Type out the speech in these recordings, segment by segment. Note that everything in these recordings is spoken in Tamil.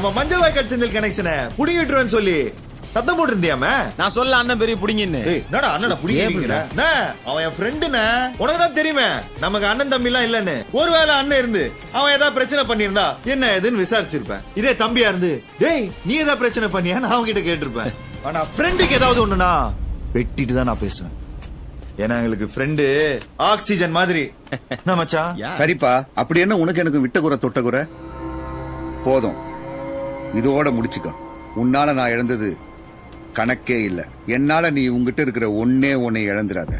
நம்ம மஞ்சள் வாய்க்கால் செந்தில் கனெக்ஷனை புடிங்கிட்டுருவேன்னு சொல்லி சத்தம் போட்டு இருந்தியாம? நான் சொல்ல அண்ணன் பெரிய புடிங்கின்னு. என்னடா அண்ணனை புடிங்கிற? அவன் என் ஃப்ரெண்டுனே, உனக்கு தான் தெரியுமே நமக்கு அண்ணன் தம்பி எல்லாம் இல்லன்னு. ஒருவேளை அண்ணன் இருந்து அவன் ஏதாவது பிரச்சனை பண்ணிருந்தா என்ன ஏதுன்னு விசாரிச்சிருப்பேன். இதே தம்பியா இருந்து டேய் நீ ஏதாவது பிரச்சனை பண்ணியா நான் அவங்க கிட்ட கேட்டிருப்பேன். ஆனா ஃப்ரெண்டுக்கு ஏதாவது ஒண்ணுனா வெட்டிட்டு தான் நான் பேசுவேன். ஏன்னா எங்களுக்கு ஃப்ரெண்டு ஆக்சிஜன் மாதிரி. என்ன மச்சான்? சரிப்பா, அப்படி என்ன உனக்கு எனக்கு விட்ட குறை தொட்ட குறை? போதும், இதோட முடிச்சுக்க. உன்னால நான் இழந்தது கணக்கே இல்ல. என்னால நீ உங்ககிட்ட இருக்கிற ஒன்னே இழந்துடாத.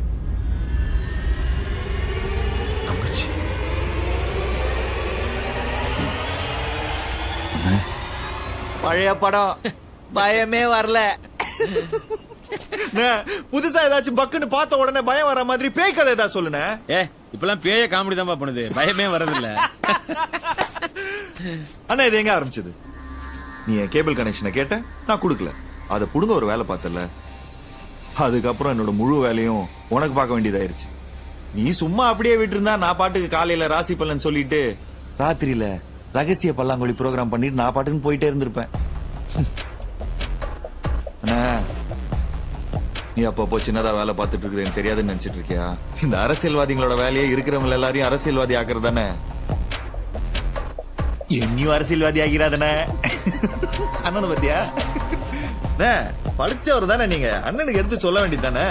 பழைய படம் பயமே வரல. புதுசா ஏதாச்சும் பக்குன்னு பார்த்த உடனே பயம் வர மாதிரி பேய் கதை ஏதாவது சொல்லுன. இப்பெல்லாம் பேய காமெடி தான் பண்ணுது, பயமே வரதில்ல. அண்ணா இது எங்க ஆரம்பிச்சது? நீ என் கேபிள் கனெக்ஷனை கேட்ட, நான் கொடுக்கல. அதை புடுங்க ஒரு வேலை பார்த்தல. அதுக்கப்புறம் என்னோட முழு வேலையும் உனக்கு பார்க்க வேண்டியதாயிருச்சு. நீ சும்மா அப்படியே விட்டு இருந்தா நான் பாட்டுக்கு காலையில ராசி பலன் சொல்லிட்டு ராத்திரியில ரகசிய பல்லாங்குழி ப்ரோக்ராம் பண்ணிட்டு நான் பாட்டுன்னு போயிட்டே இருந்திருப்பேன். நீ அப்பப்போ சின்னதா வேலை பார்த்துட்டு இருக்கிறேன்னு தெரியாதுன்னு நினைச்சிட்டு இருக்கியா? இந்த அரசியல்வாதிகளோட வேலையை இருக்கிறவங்க எல்லாரையும் அரசியல்வாதி ஆக்குறது தானே. என்னையும் அரசியல்வாதி ஆகிறாதானே? அண்ணனை பத்தியா படிச்சவர் தானே நீங்க, அண்ணனுக்கு எடுத்து சொல்ல வேண்டியது தானே.